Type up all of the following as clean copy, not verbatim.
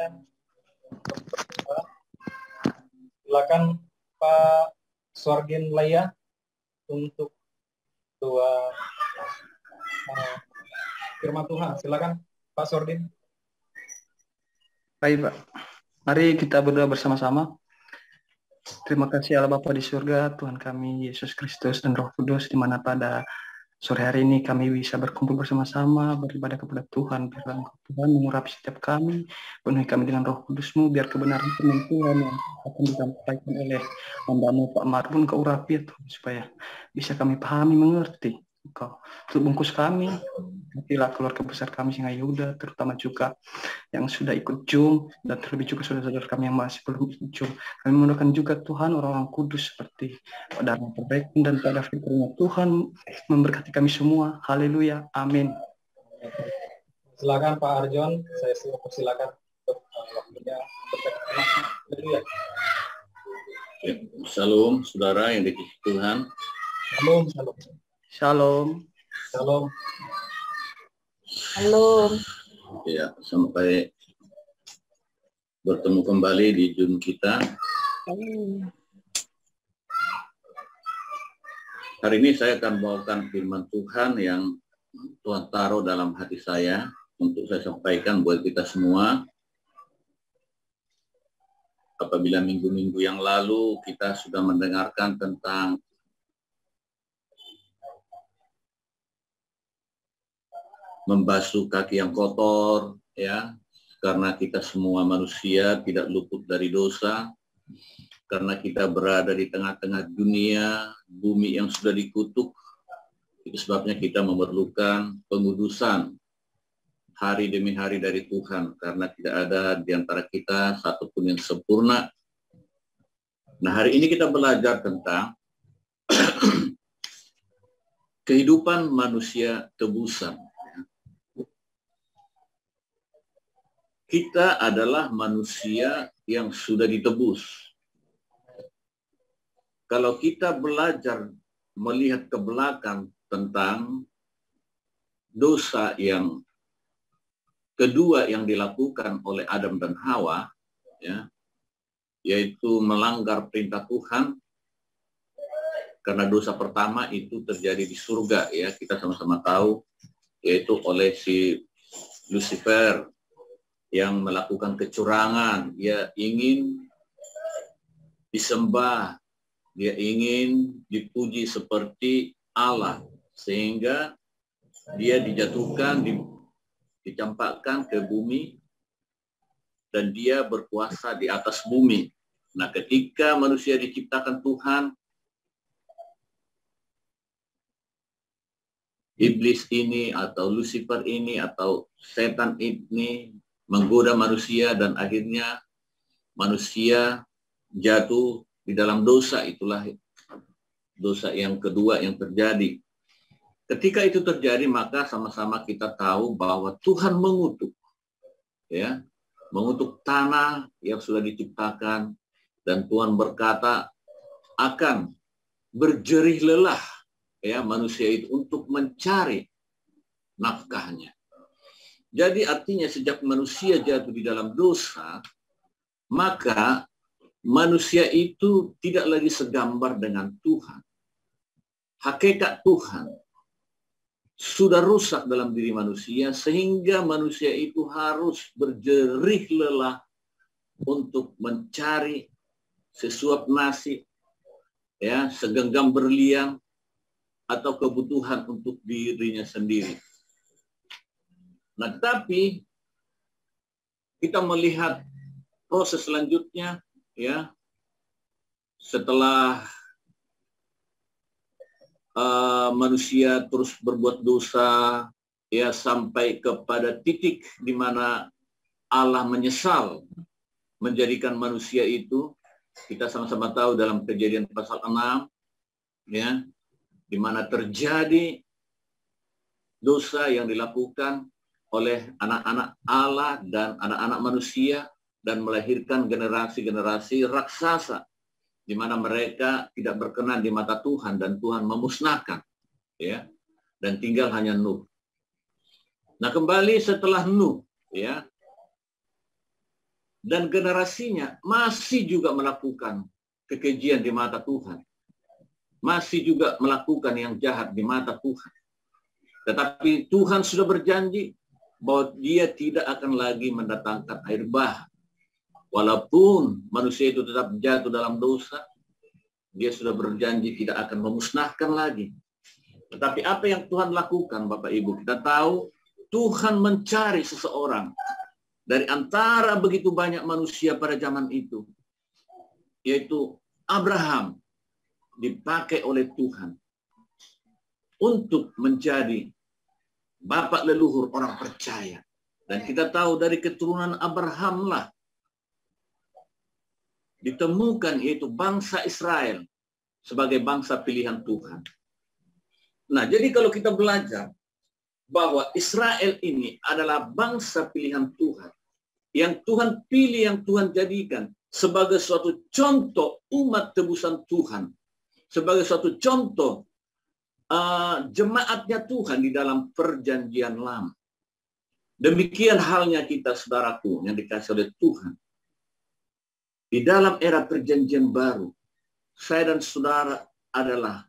kemudian untuk berdoa. Silakan Pak Suargin Laya untuk doa firman Tuhan. Silakan Pak Suargin. Baik, Pak. Mari kita berdoa bersama-sama. Terima kasih Allah Bapa di surga, Tuhan kami Yesus Kristus dan Roh Kudus, di mana pada sore hari ini kami bisa berkumpul bersama-sama, beribadah kepada Tuhan. Biarlah Tuhan mengurapi setiap kami, penuhi kami dengan Roh Kudus-Mu, biar kebenaran firman Tuhan yang akan disampaikan oleh hamba-Mu Pak Marbun ke urapi ya Tuhan, supaya bisa kami pahami, mengerti. Engkau untuk bungkus kami, nantilah keluarga besar kami Singa Yuda, terutama juga yang sudah ikut Zoom, dan terlebih juga saudara-saudara kami yang masih belum ikut Zoom. Kami memudahkan juga Tuhan orang-orang kudus seperti Pak Dharma Perbaikan dan Pak David Kurnia. Tuhan memberkati kami semua. Haleluya. Amin. Silakan Pak Arjon, saya persilakan untuk waktunya. Haleluya. Shalom, saudara yang dikasihi Tuhan. Shalom, shalom. Shalom. Shalom. Shalom. Ya, sampai bertemu kembali di Zoom kita. Hari ini saya akan bawakan firman Tuhan yang Tuhan taruh dalam hati saya untuk saya sampaikan buat kita semua. Apabila minggu-minggu yang lalu kita sudah mendengarkan tentang membasuh kaki yang kotor, ya, karena kita semua manusia tidak luput dari dosa, karena kita berada di tengah-tengah dunia, bumi yang sudah dikutuk. Itu sebabnya kita memerlukan pengudusan hari demi hari dari Tuhan, karena tidak ada di antara kita satupun yang sempurna. Nah, hari ini kita belajar tentang kehidupan manusia tebusan. Kita adalah manusia yang sudah ditebus. Kalau kita belajar melihat ke belakang tentang dosa yang kedua yang dilakukan oleh Adam dan Hawa, ya, yaitu melanggar perintah Tuhan, karena dosa pertama itu terjadi di surga, ya, kita sama-sama tahu, yaitu oleh si Lucifer yang melakukan kecurangan. Dia ingin disembah, dia ingin dipuji seperti Allah, sehingga dia dijatuhkan, dicampakkan ke bumi, dan dia berkuasa di atas bumi. Nah, ketika manusia diciptakan Tuhan, iblis ini atau Lucifer ini atau setan ini menggoda manusia, dan akhirnya manusia jatuh di dalam dosa. Itulah dosa yang kedua yang terjadi. Ketika itu terjadi, maka sama-sama kita tahu bahwa Tuhan mengutuk, ya, mengutuk tanah yang sudah diciptakan, dan Tuhan berkata akan berjerih lelah, ya, manusia itu untuk mencari nafkahnya. Jadi artinya sejak manusia jatuh di dalam dosa, maka manusia itu tidak lagi segambar dengan Tuhan. Hakikat Tuhan sudah rusak dalam diri manusia, sehingga manusia itu harus berjerih lelah untuk mencari sesuap nasi, ya, segenggam berlian, atau kebutuhan untuk dirinya sendiri. Nah, tetapi kita melihat proses selanjutnya, ya, setelah manusia terus berbuat dosa, ya, sampai kepada titik di mana Allah menyesal menjadikan manusia itu. Kita sama-sama tahu dalam Kejadian pasal 6, ya, di mana terjadi dosa yang dilakukan oleh anak-anak Allah dan anak-anak manusia, dan melahirkan generasi-generasi raksasa, di mana mereka tidak berkenan di mata Tuhan, dan Tuhan memusnahkan, ya, dan tinggal hanya Nuh. Nah, kembali setelah Nuh, ya, dan generasinya masih juga melakukan kekejian di mata Tuhan. Masih juga melakukan yang jahat di mata Tuhan. Tetapi Tuhan sudah berjanji bahwa Dia tidak akan lagi mendatangkan air bah. Walaupun manusia itu tetap jatuh dalam dosa, Dia sudah berjanji tidak akan memusnahkan lagi. Tetapi apa yang Tuhan lakukan, Bapak Ibu? Kita tahu Tuhan mencari seseorang dari antara begitu banyak manusia pada zaman itu, yaitu Abraham, dipakai oleh Tuhan untuk menjadi bapak leluhur orang percaya. Dan kita tahu dari keturunan Abraham lah ditemukan yaitu bangsa Israel sebagai bangsa pilihan Tuhan. Nah, jadi kalau kita belajar bahwa Israel ini adalah bangsa pilihan Tuhan, yang Tuhan pilih, yang Tuhan jadikan sebagai suatu contoh umat tebusan Tuhan, sebagai suatu contoh jemaatnya Tuhan di dalam perjanjian lama. Demikian halnya kita, saudaraku, yang dikasih oleh Tuhan. Di dalam era perjanjian baru, saya dan saudara adalah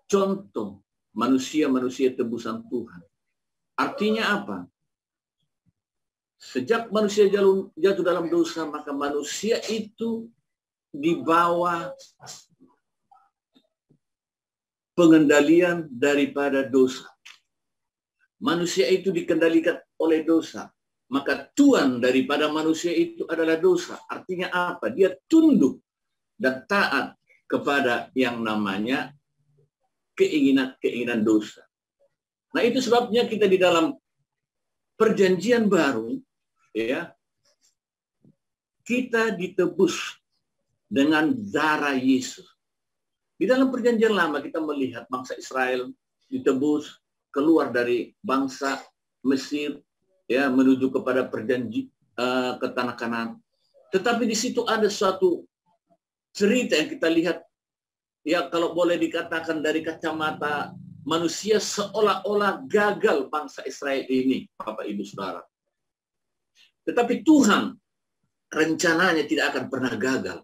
contoh manusia-manusia tebusan Tuhan. Artinya apa? Sejak manusia jatuh dalam dosa, maka manusia itu dibawa pengendalian daripada dosa. Manusia itu dikendalikan oleh dosa. Maka tuan daripada manusia itu adalah dosa. Artinya apa? Dia tunduk dan taat kepada yang namanya keinginan dosa. Nah, itu sebabnya kita di dalam perjanjian baru, ya, kita ditebus dengan darah Yesus. Di dalam perjanjian lama kita melihat bangsa Israel ditebus keluar dari bangsa Mesir, ya, menuju kepada ke tanah Kanaan. Tetapi di situ ada suatu cerita yang kita lihat, ya, kalau boleh dikatakan dari kacamata manusia seolah-olah gagal bangsa Israel ini, Bapak Ibu Saudara. Tetapi Tuhan rencananya tidak akan pernah gagal.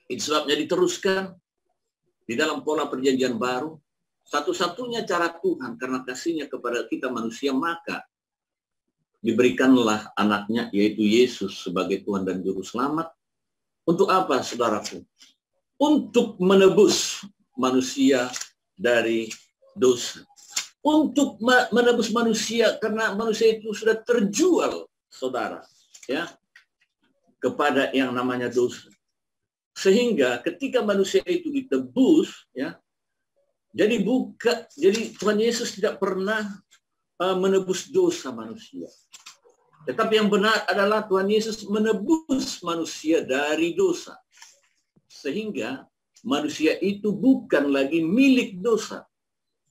Itu sebabnya diteruskan di dalam pola perjanjian baru. Satu-satunya cara Tuhan karena kasihnya kepada kita manusia, maka diberikanlah anaknya yaitu Yesus sebagai Tuhan dan Juru Selamat. Untuk apa, saudaraku? Untuk menebus manusia dari dosa. Untuk menebus manusia karena manusia itu sudah terjual, saudara, ya, kepada yang namanya dosa. Sehingga ketika manusia itu ditebus, ya, jadi Tuhan Yesus tidak pernah menebus dosa manusia. Tetapi yang benar adalah Tuhan Yesus menebus manusia dari dosa. Sehingga manusia itu bukan lagi milik dosa.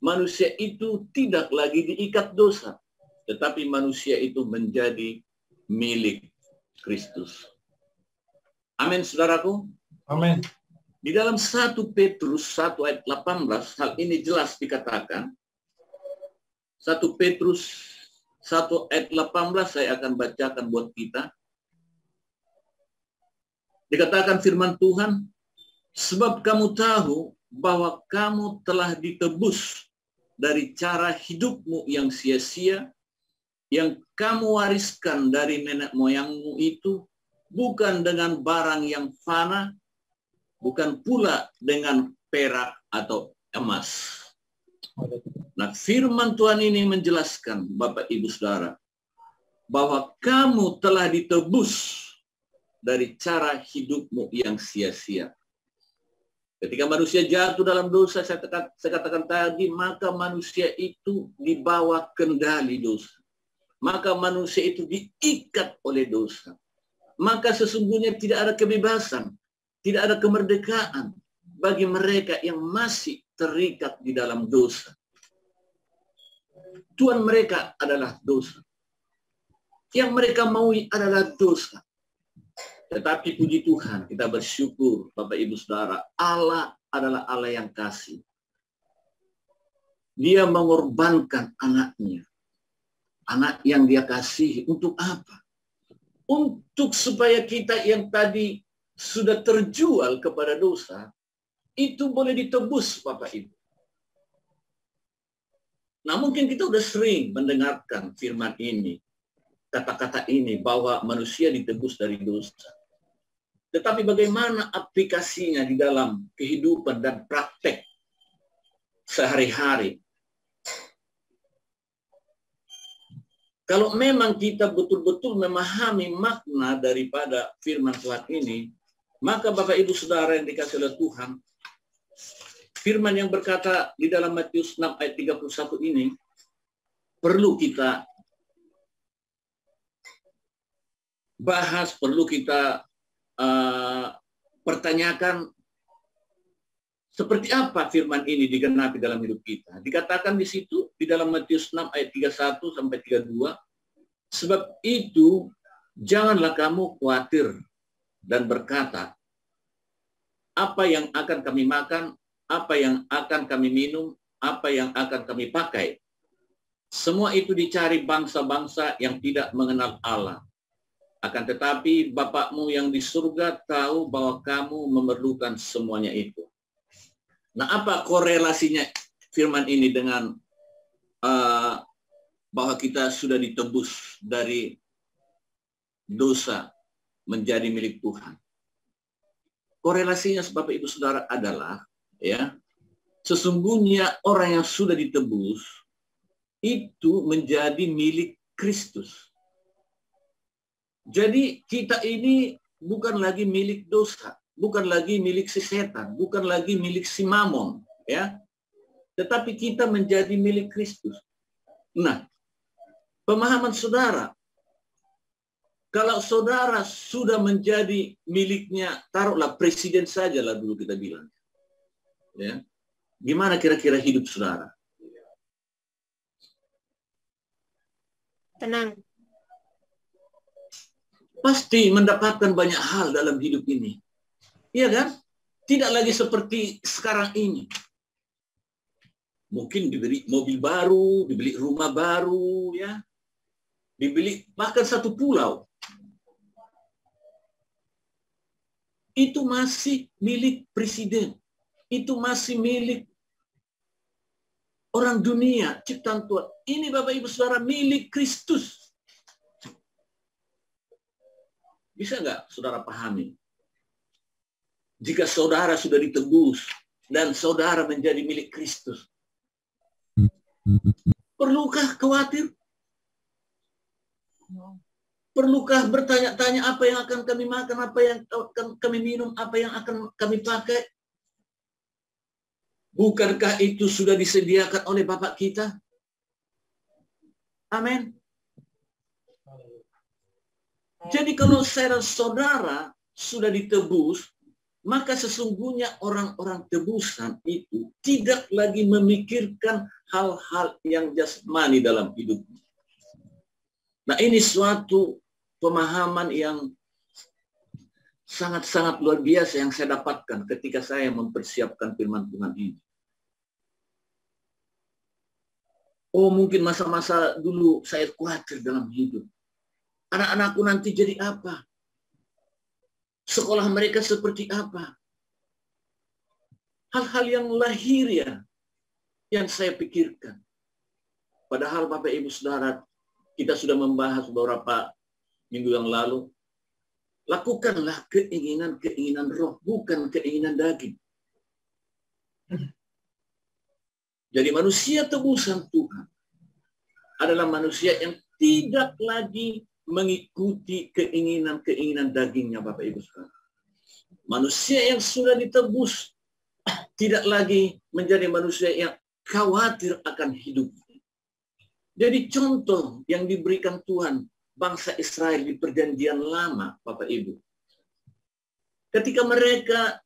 Manusia itu tidak lagi diikat dosa. Tetapi manusia itu menjadi milik Kristus. Amin, saudaraku. Amin. Di dalam 1 Petrus 1 ayat 18, hal ini jelas dikatakan. 1 Petrus 1 ayat 18 saya akan bacakan buat kita. Dikatakan firman Tuhan, sebab kamu tahu bahwa kamu telah ditebus dari cara hidupmu yang sia-sia, yang kamu wariskan dari nenek moyangmu itu, bukan dengan barang yang fana, bukan pula dengan perak atau emas. Nah, firman Tuhan ini menjelaskan, Bapak Ibu Saudara, bahwa kamu telah ditebus dari cara hidupmu yang sia-sia. Ketika manusia jatuh dalam dosa, saya katakan tadi, maka manusia itu dibawa kendali dosa. Maka manusia itu diikat oleh dosa. Maka sesungguhnya tidak ada kebebasan, tidak ada kemerdekaan bagi mereka yang masih terikat di dalam dosa. Tuhan mereka adalah dosa. Yang mereka maui adalah dosa. Tetapi puji Tuhan, kita bersyukur, Bapak Ibu Saudara, Allah adalah Allah yang kasih. Dia mengorbankan anaknya. Anak yang dia kasih untuk apa? untuk supaya kita yang tadi sudah terjual kepada dosa, itu boleh ditebus, Bapak Ibu. Nah, mungkin kita sudah sering mendengarkan firman ini, kata-kata ini, bahwa manusia ditebus dari dosa. Tetapi bagaimana aplikasinya di dalam kehidupan dan praktek sehari-hari? Kalau memang kita betul-betul memahami makna daripada firman Tuhan ini, maka Bapak Ibu Saudara yang dikasihi oleh Tuhan, firman yang berkata di dalam Matius 6 ayat 31 ini perlu kita bahas, perlu kita pertanyakan, seperti apa firman ini digenapi dalam hidup kita. Dikatakan di situ di dalam Matius 6 ayat 31 sampai 32, sebab itu janganlah kamu khawatir dan berkata, apa yang akan kami makan, apa yang akan kami minum, apa yang akan kami pakai. Semua itu dicari bangsa-bangsa yang tidak mengenal Allah. Akan tetapi Bapakmu yang di surga tahu bahwa kamu memerlukan semuanya itu. Nah, apa korelasinya firman ini dengan bahwa kita sudah ditebus dari dosa menjadi milik Tuhan? Korelasinya, Bapak Ibu Saudara, adalah sesungguhnya orang yang sudah ditebus itu menjadi milik Kristus. Jadi kita ini bukan lagi milik dosa, bukan lagi milik si setan, bukan lagi milik si mamon, tetapi kita menjadi milik Kristus. Nah, pemahaman saudara, kalau saudara sudah menjadi miliknya, taruhlah presiden saja lah dulu kita bilang, gimana kira-kira hidup saudara? Tenang. Pasti mendapatkan banyak hal dalam hidup ini. Iya kan? Tidak lagi seperti sekarang ini. Mungkin dibeli mobil baru, dibeli rumah baru, dibeli bahkan satu pulau. Itu masih milik presiden. Itu masih milik orang dunia, ciptaan Tuhan. Ini Bapak Ibu Saudara milik Kristus. Bisa nggak saudara pahami? Jika saudara sudah ditebus dan saudara menjadi milik Kristus, perlukah khawatir? Perlukah bertanya-tanya apa yang akan kami makan, apa yang akan kami minum, apa yang akan kami pakai? Bukankah itu sudah disediakan oleh Bapak kita? Amin. Jadi kalau saudara sudah ditebus, maka sesungguhnya orang-orang tebusan itu tidak lagi memikirkan hal-hal yang jasmani dalam hidupnya. Nah, ini suatu pemahaman yang sangat-sangat luar biasa yang saya dapatkan ketika saya mempersiapkan firman Tuhan ini. Oh, mungkin masa-masa dulu saya khawatir dalam hidup. Anak-anakku nanti jadi apa? Sekolah mereka seperti apa? Hal-hal yang lahiriah yang saya pikirkan. Padahal Bapak Ibu Saudara, kita sudah membahas beberapa minggu yang lalu. Lakukanlah keinginan-keinginan roh, bukan keinginan daging. Jadi manusia tebusan Tuhan adalah manusia yang tidak lagi mengikuti keinginan-keinginan dagingnya, Bapak Ibu Saudara. Manusia yang sudah ditebus tidak lagi menjadi manusia yang khawatir akan hidupnya. Jadi contoh yang diberikan Tuhan bangsa Israel di perjanjian lama, Bapak Ibu. Ketika mereka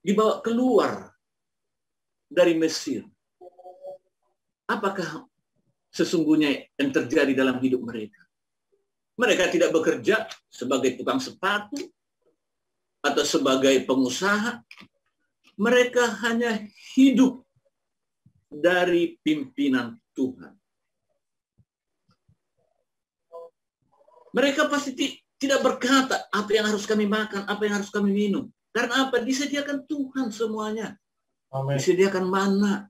dibawa keluar dari Mesir, apakah sesungguhnya yang terjadi dalam hidup mereka? Mereka tidak bekerja sebagai tukang sepatu atau sebagai pengusaha. Mereka hanya hidup dari pimpinan Tuhan. Mereka pasti tidak berkata apa yang harus kami makan, apa yang harus kami minum. Karena apa? Disediakan Tuhan semuanya. Amin. Disediakan mana.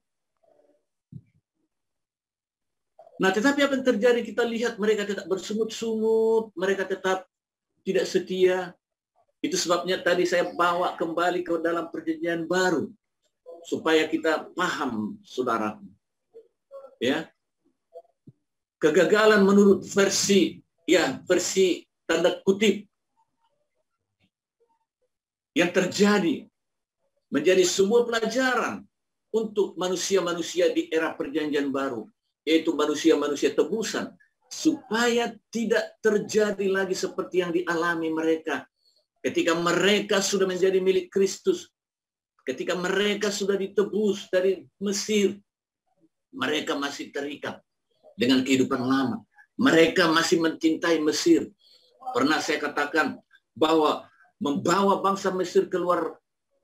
Nah, tetapi apa yang terjadi? Kita lihat mereka tetap bersungut-sungut, mereka tetap tidak setia. Itu sebabnya tadi saya bawa kembali ke dalam perjanjian baru supaya kita paham, saudara. Ya. Kegagalan menurut versi tanda kutip yang terjadi menjadi sebuah pelajaran untuk manusia-manusia di era perjanjian baru, yaitu manusia-manusia tebusan, supaya tidak terjadi lagi seperti yang dialami mereka ketika mereka sudah menjadi milik Kristus, ketika mereka sudah ditebus dari Mesir. Mereka masih terikat dengan kehidupan lama. Mereka masih mencintai Mesir. Pernah saya katakan bahwa membawa bangsa Mesir keluar,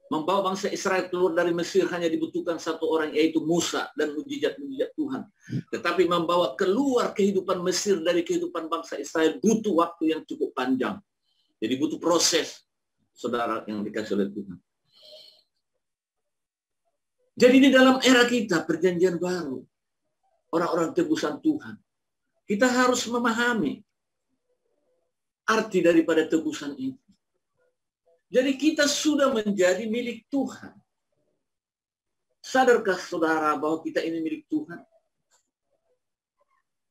membawa bangsa Israel keluar dari Mesir hanya dibutuhkan satu orang, yaitu Musa dan mujizat-mujizat Tuhan. Tetapi membawa keluar kehidupan Mesir dari kehidupan bangsa Israel butuh waktu yang cukup panjang. Jadi butuh proses, saudara yang dikasih oleh Tuhan. Jadi di dalam era kita, perjanjian baru, orang-orang tebusan Tuhan, kita harus memahami arti daripada tebusan itu. Jadi kita sudah menjadi milik Tuhan. Sadarkah saudara bahwa kita ini milik Tuhan?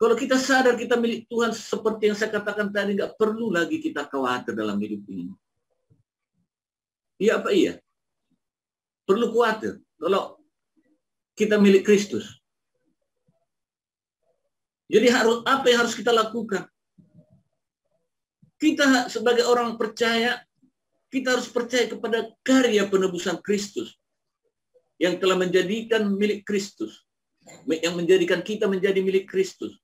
Kalau kita sadar kita milik Tuhan, seperti yang saya katakan tadi, nggak perlu lagi kita khawatir dalam hidup ini. Iya apa iya? Perlu khawatir kalau kita milik Kristus. Jadi apa yang harus kita lakukan? Kita sebagai orang percaya, kita harus percaya kepada karya penebusan Kristus yang telah menjadikan milik Kristus, yang menjadikan kita menjadi milik Kristus.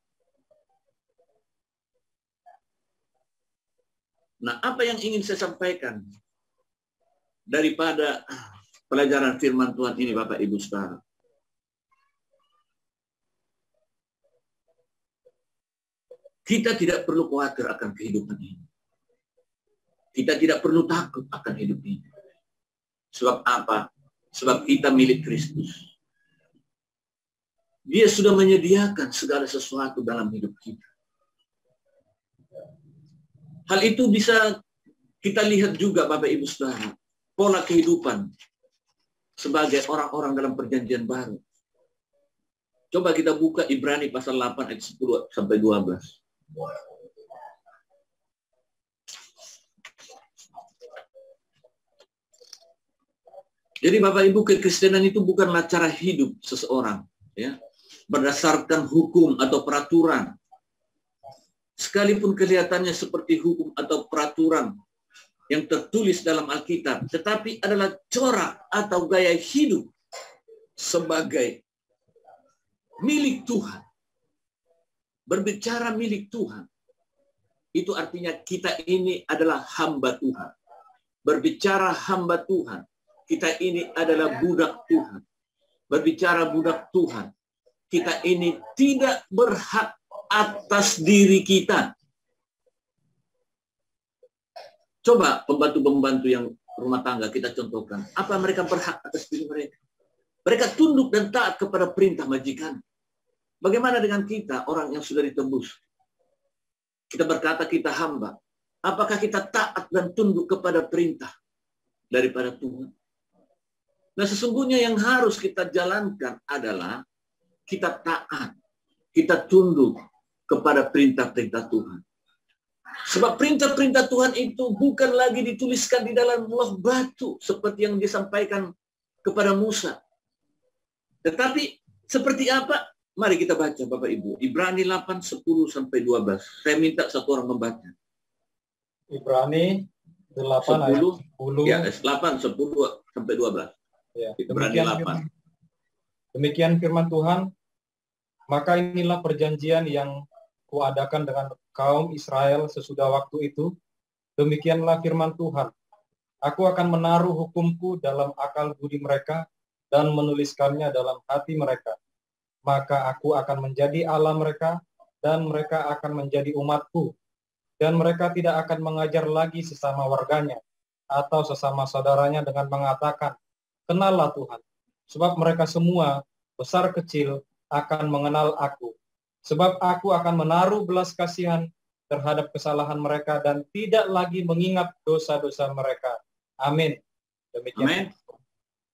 Nah, apa yang ingin saya sampaikan daripada pelajaran firman Tuhan ini, Bapak Ibu Saudara? Kita tidak perlu khawatir akan kehidupan ini. Kita tidak perlu takut akan hidup ini. Sebab apa? Sebab kita milik Kristus. Dia sudah menyediakan segala sesuatu dalam hidup kita. Hal itu bisa kita lihat juga, Bapak Ibu Saudara, pola kehidupan sebagai orang-orang dalam perjanjian baru. Coba kita buka Ibrani pasal 8 ayat 10 sampai 12. Jadi Bapak Ibu, kekristenan itu bukanlah cara hidup seseorang, ya, berdasarkan hukum atau peraturan. Sekalipun kelihatannya seperti hukum atau peraturan yang tertulis dalam Alkitab, tetapi adalah corak atau gaya hidup sebagai milik Tuhan. Berbicara milik Tuhan, itu artinya kita ini adalah hamba Tuhan. Berbicara hamba Tuhan, kita ini adalah budak Tuhan. Berbicara budak Tuhan, kita ini tidak berhak atas diri kita. Coba pembantu-pembantu yang rumah tangga kita contohkan. Apa mereka berhak atas diri mereka? Mereka tunduk dan taat kepada perintah majikan. Bagaimana dengan kita, orang yang sudah ditebus? Kita berkata kita hamba. Apakah kita taat dan tunduk kepada perintah daripada Tuhan? Nah, sesungguhnya yang harus kita jalankan adalah kita taat, kita tunduk kepada perintah-perintah Tuhan. Sebab perintah-perintah Tuhan itu bukan lagi dituliskan di dalam loh batu seperti yang disampaikan kepada Musa. Tetapi seperti apa? Mari kita baca, Bapak Ibu. Ibrani 8, 10 sampai 12. Saya minta satu orang membaca. Ibrani 8 ayat 10. Ya, 8, 10 sampai 12. Ya, Ibrani 8. Demikian firman Tuhan. Maka inilah perjanjian yang kuadakan dengan kaum Israel sesudah waktu itu. Demikianlah firman Tuhan. Aku akan menaruh hukumku dalam akal budi mereka dan menuliskannya dalam hati mereka. Maka aku akan menjadi Allah mereka dan mereka akan menjadi umatku. dan mereka tidak akan mengajar lagi sesama warganya atau sesama saudaranya dengan mengatakan, kenallah Tuhan, sebab mereka semua, besar kecil, akan mengenal aku. Sebab aku akan menaruh belas kasihan terhadap kesalahan mereka dan tidak lagi mengingat dosa-dosa mereka. Amin. Demikian. Amin.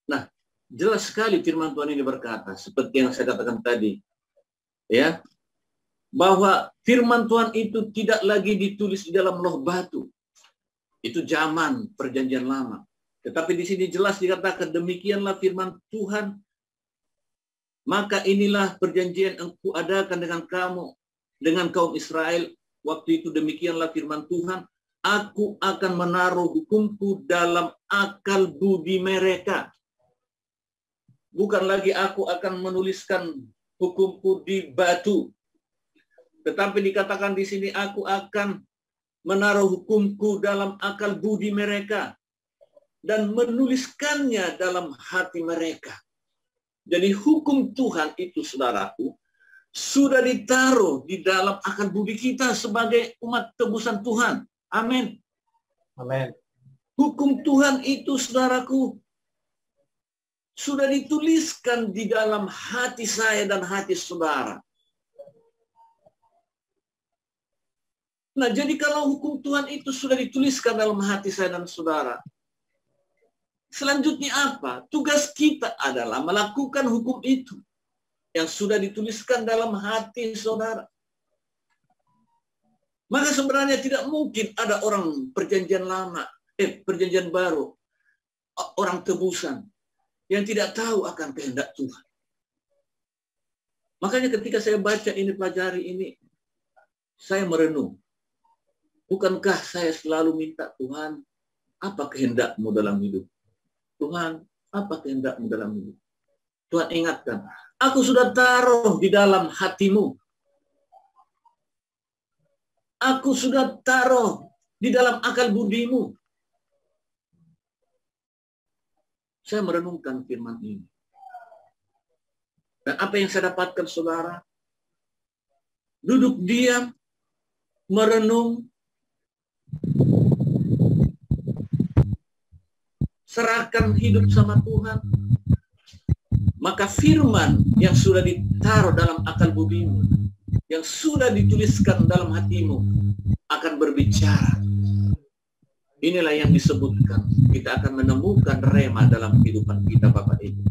Nah, jelas sekali firman Tuhan ini berkata, seperti yang saya katakan tadi, ya, bahwa firman Tuhan itu tidak lagi ditulis di dalam loh batu. Itu zaman perjanjian lama. Tetapi di sini jelas dikatakan, demikianlah firman Tuhan, maka inilah perjanjian yang kuadakan dengan kamu, dengan kaum Israel. Waktu itu demikianlah firman Tuhan, aku akan menaruh hukumku dalam akal budi mereka. Bukan lagi aku akan menuliskan hukumku di batu. Tetapi dikatakan di sini, aku akan menaruh hukumku dalam akal budi mereka dan menuliskannya dalam hati mereka. Jadi hukum Tuhan itu, saudaraku, sudah ditaruh di dalam akal budi kita sebagai umat tebusan Tuhan. Amin. Amin. Hukum Tuhan itu, saudaraku, sudah dituliskan di dalam hati saya dan hati saudara. Nah, jadi kalau hukum Tuhan itu sudah dituliskan dalam hati saya dan saudara, selanjutnya apa? Tugas kita adalah melakukan hukum itu yang sudah dituliskan dalam hati saudara. Maka sebenarnya tidak mungkin ada orang perjanjian lama, perjanjian baru, orang tebusan yang tidak tahu akan kehendak Tuhan. Makanya ketika saya baca ini, pelajari ini, saya merenung. Bukankah saya selalu minta, Tuhan, apa kehendak-Mu dalam hidup? Tuhan, apa kehendak-Mu dalam hidup? Tuhan ingatkan, aku sudah taruh di dalam hatimu. Aku sudah taruh di dalam akal budimu. Saya merenungkan firman ini. Dan apa yang saya dapatkan, saudara? Duduk diam, merenung, serahkan hidup sama Tuhan, maka firman yang sudah ditaruh dalam akal budimu, yang sudah dituliskan dalam hatimu, akan berbicara. Inilah yang disebutkan, kita akan menemukan rema dalam kehidupan kita, Bapak Ibu.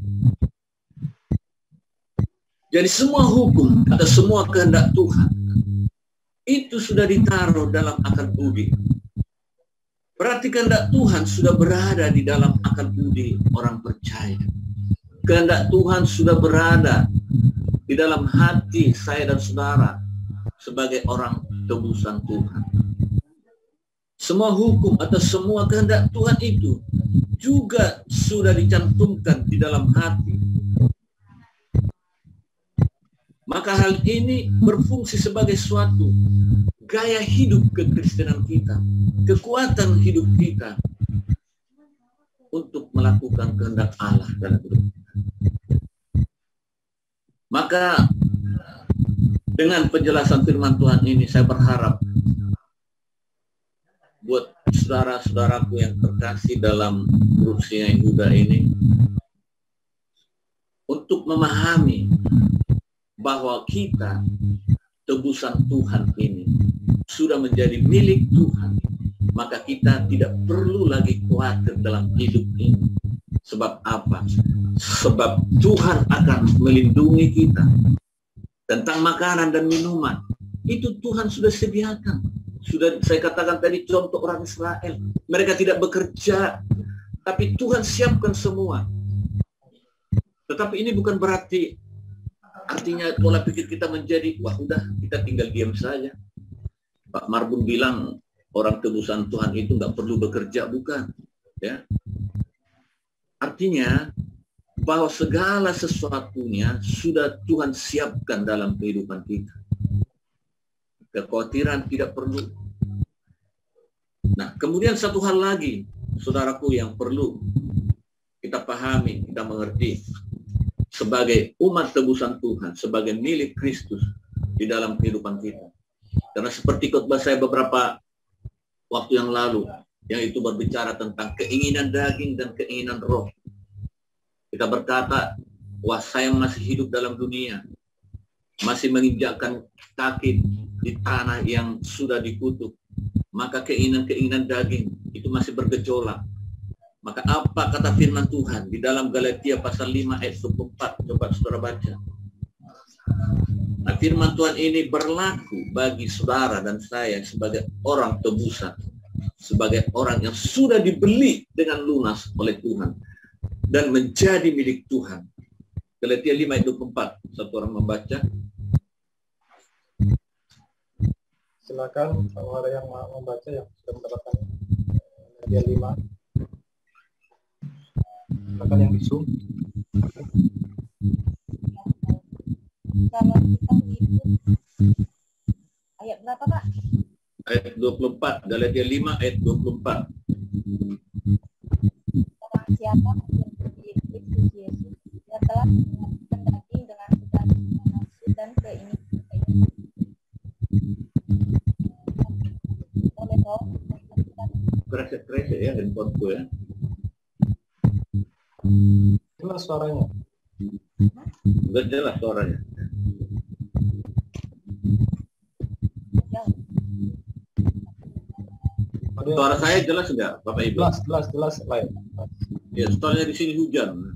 Jadi semua hukum atau semua kehendak Tuhan itu sudah ditaruh dalam akal budi. Berarti kehendak Tuhan sudah berada di dalam akal budi orang percaya. Kehendak Tuhan sudah berada di dalam hati saya dan saudara sebagai orang tebusan Tuhan. Semua hukum atau semua kehendak Tuhan itu juga sudah dicantumkan di dalam hati. Maka hal ini berfungsi sebagai suatu gaya hidup kekristenan kita, kekuatan hidup kita untuk melakukan kehendak Allah dalam hidup kita. Maka dengan penjelasan firman Tuhan ini, saya berharap buat saudara-saudaraku yang terkasih dalam grup Sinai Yehuda ini, untuk memahami bahwa kita tebusan Tuhan ini sudah menjadi milik Tuhan, maka kita tidak perlu lagi khawatir dalam hidup ini. Sebab apa? Sebab Tuhan akan melindungi kita. Tentang makanan dan minuman, itu Tuhan sudah sediakan. Sudah saya katakan tadi contoh orang Israel. Mereka tidak bekerja, tapi Tuhan siapkan semua. Tetapi ini bukan berarti, artinya pola pikir kita menjadi, wah udah kita tinggal diam saja. Pak Marbun bilang orang tebusan Tuhan itu nggak perlu bekerja, bukan? Ya. Artinya bahwa segala sesuatunya sudah Tuhan siapkan dalam kehidupan kita. Kekhawatiran tidak perlu. Nah, kemudian satu hal lagi, saudaraku, yang perlu kita pahami, kita mengerti sebagai umat tebusan Tuhan, sebagai milik Kristus di dalam kehidupan kita. Karena seperti khotbah saya beberapa waktu yang lalu, yang itu berbicara tentang keinginan daging dan keinginan roh. Kita berkata, wah saya masih hidup dalam dunia, masih menginjakkan kaki di tanah yang sudah dikutuk, maka keinginan-keinginan daging itu masih bergejolak. Maka apa kata firman Tuhan di dalam Galatia pasal 5 ayat 24? Coba saudara baca. Nah, firman Tuhan ini berlaku bagi saudara dan saya sebagai orang tebusan, sebagai orang yang sudah dibeli dengan lunas oleh Tuhan dan menjadi milik Tuhan. Galatia 5 ayat 24. Satu orang membaca. Silakan kalau ada yang mau membaca yang sudah mendapatkan Galatia 5. Silakan yang di Zoom. Kalau kita hidup ayat berapa, Pak? Ayat 24, Galatia 5 ayat 24. Orang siapa yang milik Kristus Yesus, dia telah menyatukan daging dengan segala nafsu dan keinginan. Oleh roh, Kresek-kresek ya handphoneku ya. Jelas suaranya. Sudah jelas suaranya. Suara saya jelas enggak, Bapak Ibu? Jelas lain. Ya, soalnya di sini hujan.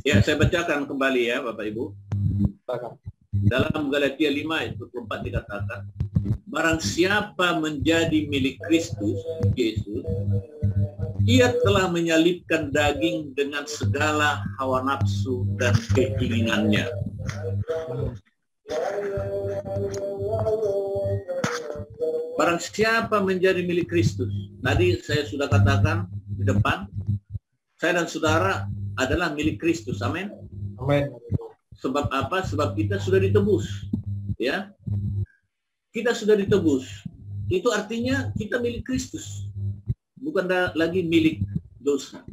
Ya, saya bacakan kembali ya, Bapak Ibu. Dalam Galatia 5 ayat 24 dikatakan, barang siapa menjadi milik Kristus Yesus, ia telah menyalibkan daging dengan segala hawa nafsu dan keinginannya. Barang siapa menjadi milik Kristus. Tadi saya sudah katakan di depan, saya dan saudara adalah milik Kristus. Amin. Amin. Sebab apa? Sebab kita sudah ditebus. Ya. Kita sudah ditebus. Itu artinya kita milik Kristus. Bukan lagi milik dosa.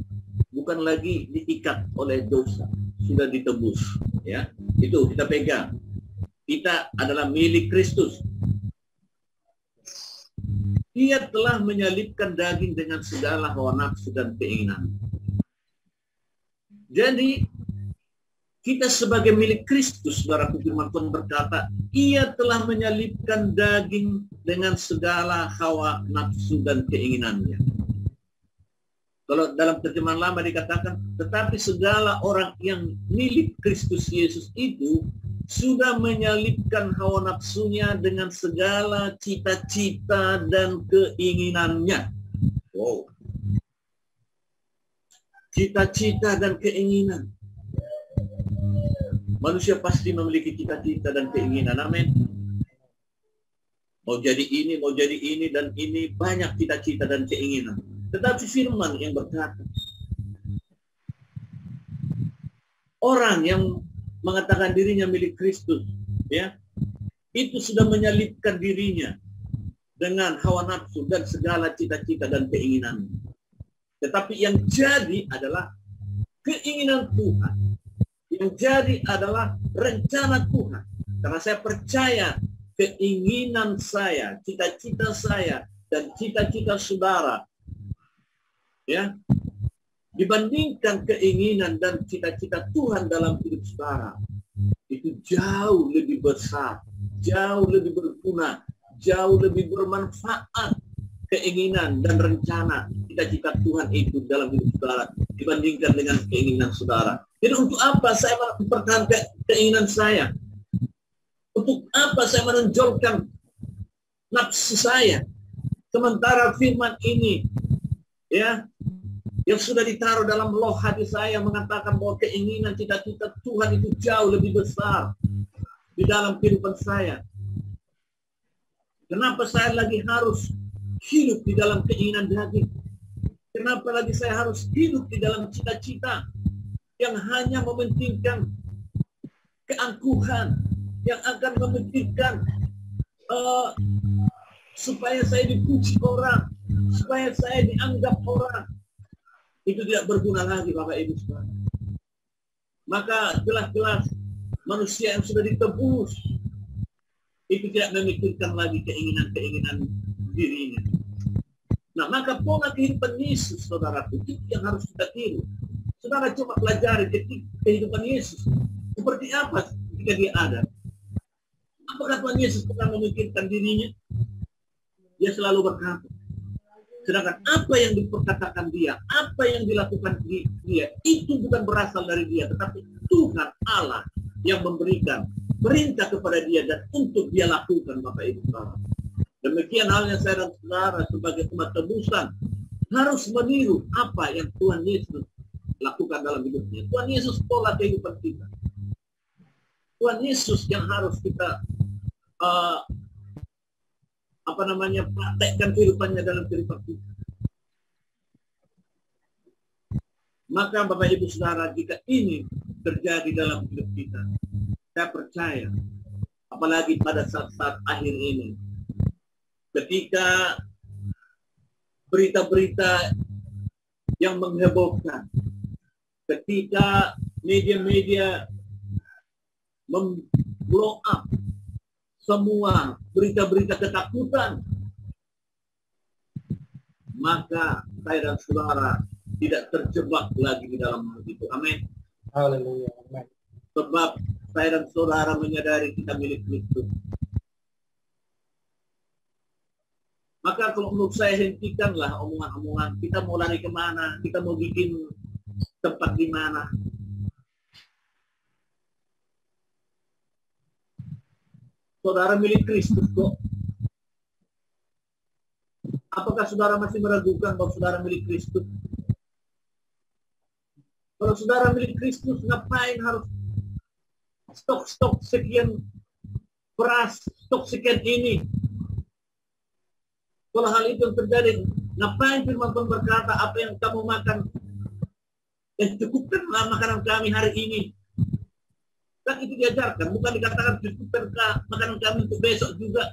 Bukan lagi diikat oleh dosa. Sudah ditebus. Ya. Itu kita pegang. Kita adalah milik Kristus. Ia telah menyalibkan daging dengan segala hawa nafsu dan keinginan. Jadi, kita sebagai milik Kristus, saudara, firman Tuhan berkata, ia telah menyalibkan daging dengan segala hawa nafsu dan keinginannya. Kalau dalam terjemahan lama dikatakan, tetapi segala orang yang milik Kristus Yesus itu sudah menyalibkan hawa nafsunya dengan segala cita-cita dan keinginannya. Wow. Cita-cita dan keinginan. Manusia pasti memiliki cita-cita dan keinginan. Amin. Mau jadi ini, dan ini. Banyak cita-cita dan keinginan. Tetapi firman yang berkata, orang yang mengatakan dirinya milik Kristus, ya, itu sudah menyalibkan dirinya dengan hawa nafsu dan segala cita-cita dan keinginan. Tetapi yang jadi adalah keinginan Tuhan. Yang jadi adalah rencana Tuhan. Karena saya percaya keinginan saya, cita-cita saya, dan cita-cita saudara, ya, dibandingkan keinginan dan cita-cita Tuhan dalam hidup saudara, itu jauh lebih besar, jauh lebih berguna, jauh lebih bermanfaat keinginan dan rencana cita-cita Tuhan itu dalam hidup saudara dibandingkan dengan keinginan saudara. Jadi untuk apa saya mempertahankan keinginan saya? Untuk apa saya menonjolkan nafsu saya? Sementara firman ini, ya, yang sudah ditaruh dalam loh hati saya mengatakan bahwa keinginan cita-cita Tuhan itu jauh lebih besar di dalam kehidupan saya. Kenapa saya lagi harus hidup di dalam keinginan daging? Kenapa lagi saya harus hidup di dalam cita-cita yang hanya mementingkan keangkuhan, yang akan mementingkan supaya saya dipuji orang, supaya saya dianggap orang? Itu tidak berguna lagi, Bapak Ibu sekalian. Maka jelas-jelas manusia yang sudah ditebus itu tidak memikirkan lagi keinginan-keinginan dirinya. Nah, maka pola kehidupan Yesus, saudaraku, itu yang harus kita tiru. Saudara coba pelajari kehidupan Yesus. Seperti apa ketika dia ada? Apakah Tuhan Yesus pernah memikirkan dirinya? Dia selalu berkata. Sedangkan apa yang diperkatakan dia, apa yang dilakukan dia, itu bukan berasal dari dia, tetapi Tuhan Allah yang memberikan perintah kepada dia dan untuk dia lakukan, Bapak Ibu Saudara. Demikian halnya saya dan saudara sebagai umat tebusan harus meniru apa yang Tuhan Yesus lakukan dalam hidupnya. Tuhan Yesus pola kehidupan kita. Tuhan Yesus yang harus kita praktekkan kehidupannya dalam kehidupan kita. Maka Bapak Ibu Saudara, jika ini terjadi dalam hidup kita, saya percaya, apalagi pada saat-saat akhir ini, ketika berita-berita yang menghebohkan, ketika media-media memblow up semua berita-berita ketakutan, maka saya dan saudara tidak terjebak lagi di dalam hal itu. Amin. Haleluya. Amin. Sebab saya dan saudara menyadari kita milik Kristus. Maka kalau menurut saya, hentikanlah omongan-omongan. Kita mau lari kemana? Kita mau bikin tempat di mana? Saudara milik Kristus kok. Apakah saudara masih meragukan bahwa saudara milik Kristus? Kalau saudara milik Kristus, ngapain harus stok sekian beras, stok sekian ini? Kalau hal itu yang terjadi, ngapain firman Tuhan berkata, apa yang kamu makan, cukupkanlah makanan kami hari ini. Kan itu diajarkan, bukan dikatakan cukupkan makanan kami untuk besok juga.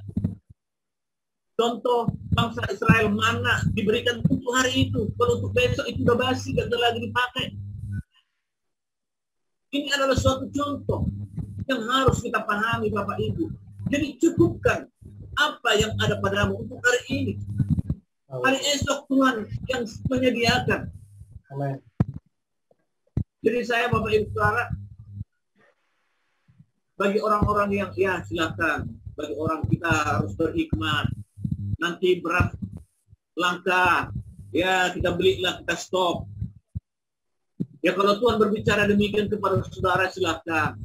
Contoh bangsa Israel, mana diberikan untuk hari itu, kalau untuk besok itu udah basi, gak lagi dipakai. Ini adalah suatu contoh yang harus kita pahami, Bapak Ibu. Jadi cukupkan apa yang ada padamu untuk hari ini. Hari esok Tuhan yang menyediakan. Amin. Jadi saya, Bapak Ibu Saudara, bagi orang-orang yang ya silakan, bagi orang kita harus berhikmat. Nanti beras langka, ya kita belilah, kita stop. Ya kalau Tuhan berbicara demikian kepada saudara, silakan.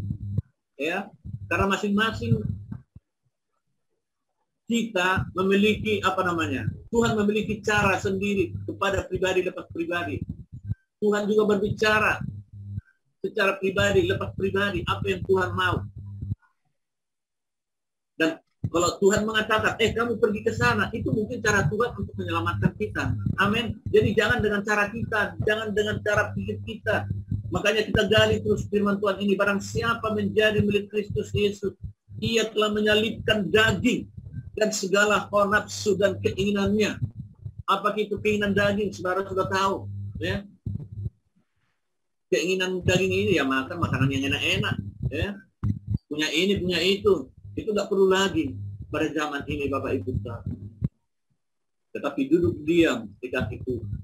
Ya, karena masing-masing kita memiliki Tuhan memiliki cara sendiri kepada pribadi lepas pribadi. Tuhan juga berbicara secara pribadi lepas pribadi apa yang Tuhan mau. Dan kalau Tuhan mengatakan, kamu pergi ke sana, itu mungkin cara Tuhan untuk menyelamatkan kita. Amin. Jadi jangan dengan cara kita, jangan dengan cara pikir kita. Makanya kita gali terus firman Tuhan ini. Barang siapa menjadi milik Kristus Yesus, ia telah menyalibkan daging dan segala hawa nafsu dan keinginannya. Apa itu keinginan daging? Saudara sudah tahu. Ya. Keinginan daging ini ya makan makanan yang enak-enak. Ya. Punya ini, punya itu. Itu nggak perlu lagi pada zaman ini, Bapak Ibu Saudara. Tetapi duduk diam di kaki Tuhan.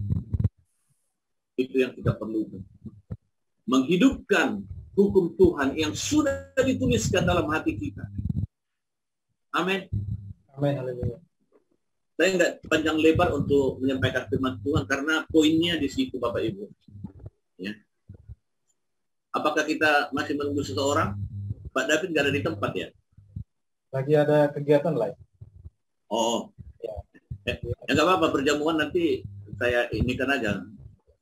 Itu yang kita perlukan. Menghidupkan hukum Tuhan yang sudah dituliskan dalam hati kita. Amin. Amin. Haleluya. Saya nggak panjang lebar untuk menyampaikan firman Tuhan karena poinnya di situ, Bapak Ibu. Ya. Apakah kita masih menunggu seseorang? Pak David nggak ada di tempat ya? Lagi ada kegiatan lain. Oh, ya nggak apa-apa, perjamuan nanti saya inikan aja.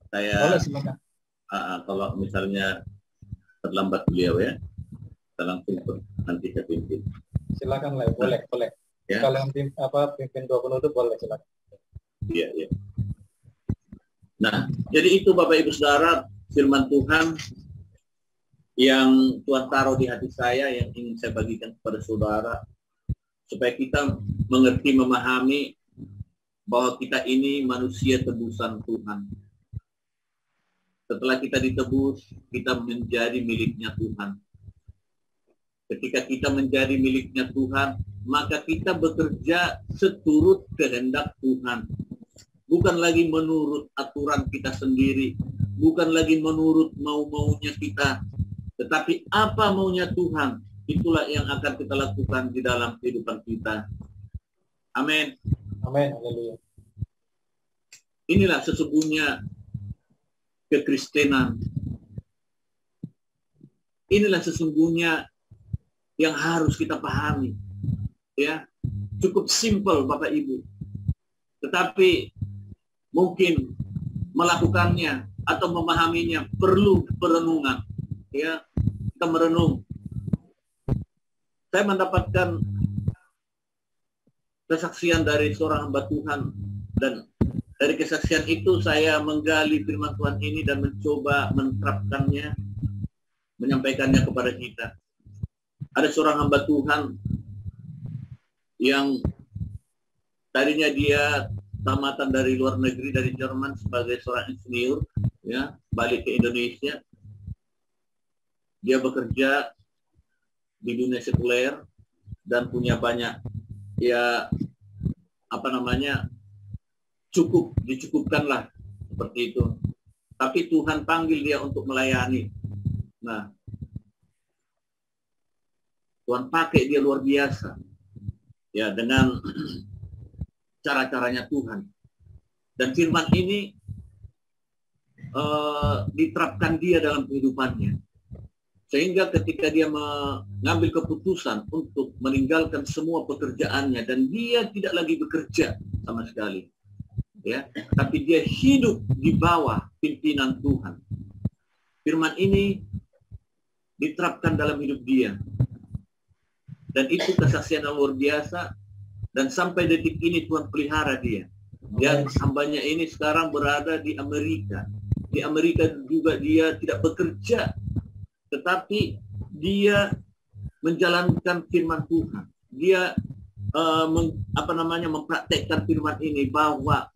Saya boleh, silakan. Kalau misalnya terlambat beliau ya, kita langsung nanti saya pimpin. Silakan lah, boleh. Ya. Kalau yang pimpin dua penutup boleh, silakan. Iya. Nah, jadi itu Bapak Ibu Saudara firman Tuhan yang Tuhan taruh di hati saya yang ingin saya bagikan kepada saudara supaya kita mengerti, memahami bahwa kita ini manusia tebusan Tuhan. Setelah kita ditebus, kita menjadi miliknya Tuhan. Ketika kita menjadi miliknya Tuhan, maka kita bekerja seturut kehendak Tuhan. bukan lagi menurut aturan kita sendiri, bukan lagi menurut mau-maunya kita, tetapi apa maunya Tuhan, itulah yang akan kita lakukan di dalam kehidupan kita. Amin. Amin. Haleluya. Inilah sesungguhnya kekristenan. Inilah sesungguhnya yang harus kita pahami. Ya, cukup simpel Bapak Ibu. Tetapi mungkin melakukannya atau memahaminya perlu perenungan. Ya, kita merenung. Saya mendapatkan kesaksian dari seorang hamba Tuhan, dan dari kesaksian itu saya menggali firman Tuhan ini dan mencoba menerapkannya, menyampaikannya kepada kita. Ada seorang hamba Tuhan yang tadinya dia tamatan dari luar negeri, dari Jerman sebagai seorang insinyur, ya, balik ke Indonesia. Dia bekerja di dunia sekuler dan punya banyak, ya, dicukupkanlah seperti itu. Tapi Tuhan panggil dia untuk melayani. Nah, Tuhan pakai dia luar biasa, ya, dengan cara-caranya Tuhan. Dan firman ini diterapkan dia dalam kehidupannya. Sehingga ketika dia mengambil keputusan untuk meninggalkan semua pekerjaannya, dan dia tidak lagi bekerja sama sekali, ya, tapi dia hidup di bawah pimpinan Tuhan. Firman ini diterapkan dalam hidup dia. Dan itu kesaksian yang luar biasa. Dan sampai detik ini Tuhan pelihara dia. Dan hambanya ini sekarang berada di Amerika. Di Amerika juga dia tidak bekerja, tetapi dia menjalankan firman Tuhan. Dia mempraktekkan firman ini bahwa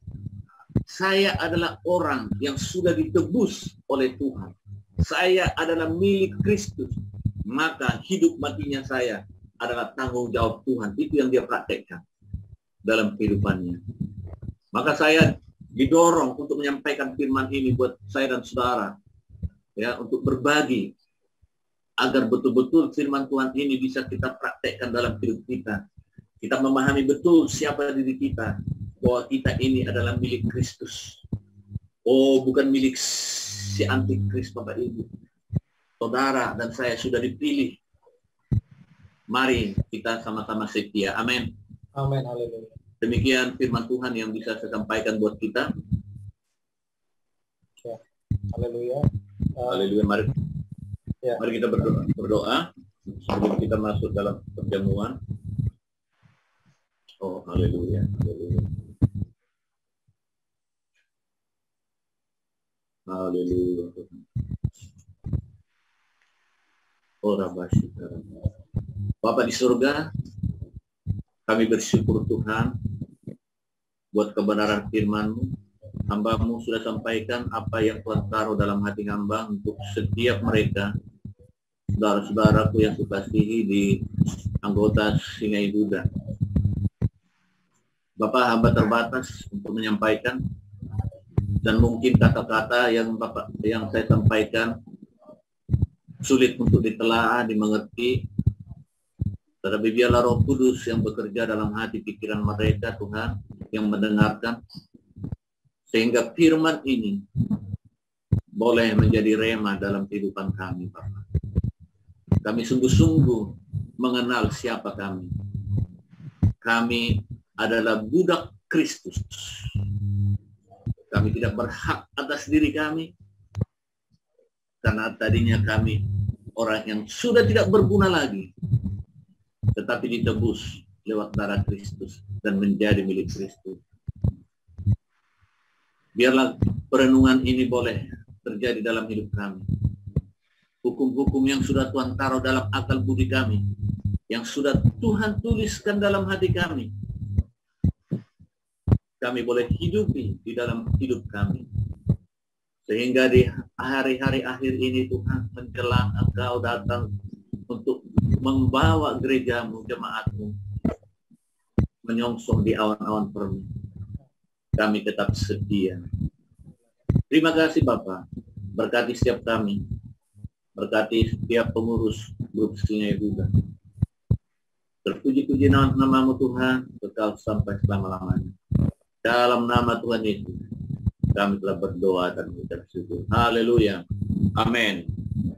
saya adalah orang yang sudah ditebus oleh Tuhan. Saya adalah milik Kristus. Maka hidup matinya saya adalah tanggung jawab Tuhan. Itu yang dia praktekkan dalam kehidupannya. Maka saya didorong untuk menyampaikan firman ini buat saya dan saudara, ya, untuk berbagi agar betul-betul firman Tuhan ini bisa kita praktekkan dalam hidup kita. Kita memahami betul siapa diri kita, bahwa kita ini adalah milik Kristus. Oh, bukan milik si antikris, Bapak Ibu. Saudara dan saya sudah dipilih. Mari kita sama-sama setia. Amin. Amin. Haleluya. Demikian firman Tuhan yang bisa saya sampaikan buat kita. Ya. Haleluya. Haleluya. Mari Ya. Mari kita berdoa sebelum kita masuk dalam perjamuan. Oh, haleluya. Haleluya. Haleluya. Oh, Rabbi. Bapa di surga, kami bersyukur Tuhan buat kebenaran firman-Mu. Hamba-Mu sudah sampaikan apa yang Tuhan taruh dalam hati hamba untuk setiap mereka, saudara-saudaraku yang kukasihi di anggota Singai Buddha. Bapak, hamba terbatas untuk menyampaikan, dan mungkin kata-kata yang saya sampaikan sulit untuk ditelaah, dimengerti. Tetapi biarlah Roh Kudus yang bekerja dalam hati pikiran mereka, Tuhan, yang mendengarkan, sehingga firman ini boleh menjadi rema dalam kehidupan kami, Bapak. Kami sungguh-sungguh mengenal siapa kami. Kami adalah budak Kristus. Kami tidak berhak atas diri kami, karena tadinya kami orang yang sudah tidak berguna lagi, tetapi ditebus lewat darah Kristus dan menjadi milik Kristus. Biarlah perenungan ini boleh terjadi dalam hidup kami. Hukum-hukum yang sudah Tuhan taruh dalam akal budi kami, yang sudah Tuhan tuliskan dalam hati kami, kami boleh hidupi di dalam hidup kami. Sehingga di hari-hari akhir ini Tuhan, menjelang Engkau datang untuk membawa gereja-Mu, jemaat-Mu, menyongsong di awan-awan permai. kami tetap setia. Terima kasih Bapak, berkati setiap kami, berkati setiap pengurus grup Singai Buddha. Terpuji-puji namamu Tuhan, kekal sampai selama-lamanya. Dalam nama Tuhan Yesus, kami telah berdoa dan mengucap syukur. Haleluya. Amin.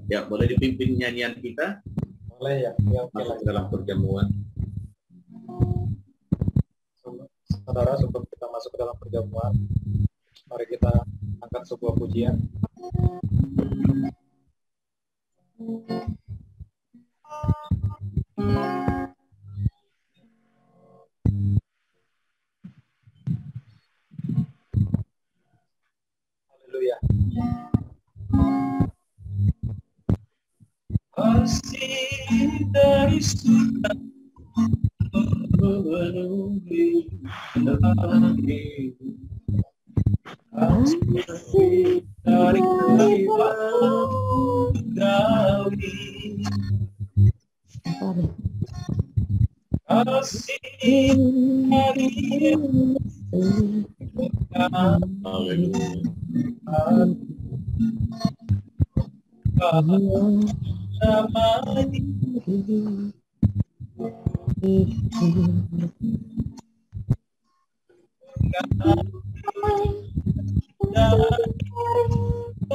Ya, boleh dipimpin nyanyian kita? Boleh ya. Masuk dalam perjamuan. Saudara, sebelum kita masuk ke dalam perjamuan, mari kita angkat sebuah pujian. Haleluya. Kasih dari surga memenuhi hati. Kasih dari kelimpahan surgawi. Kasih dari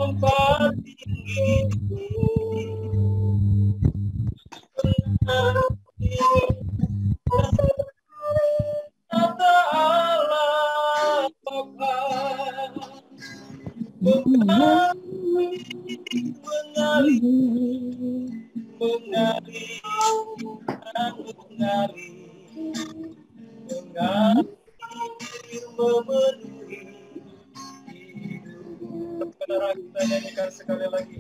tempat tinggi kata Allah Bapa memenuhi hidup. Saudara, kita nyanyikan sekali lagi.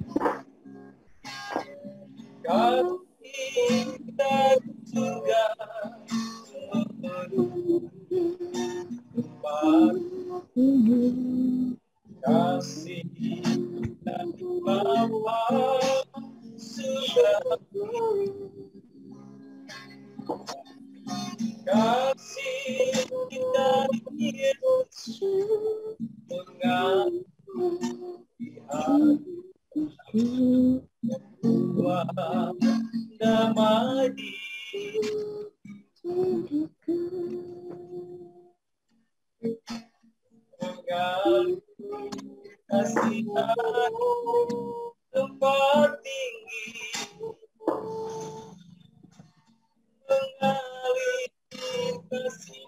Kasih dari surga memenuhi tempat. Kasih dari Bapa sudah. Kasih dari Yesus mengaliri hati membuat damai di mengaliri kasih tempat tinggi mengaliri kasih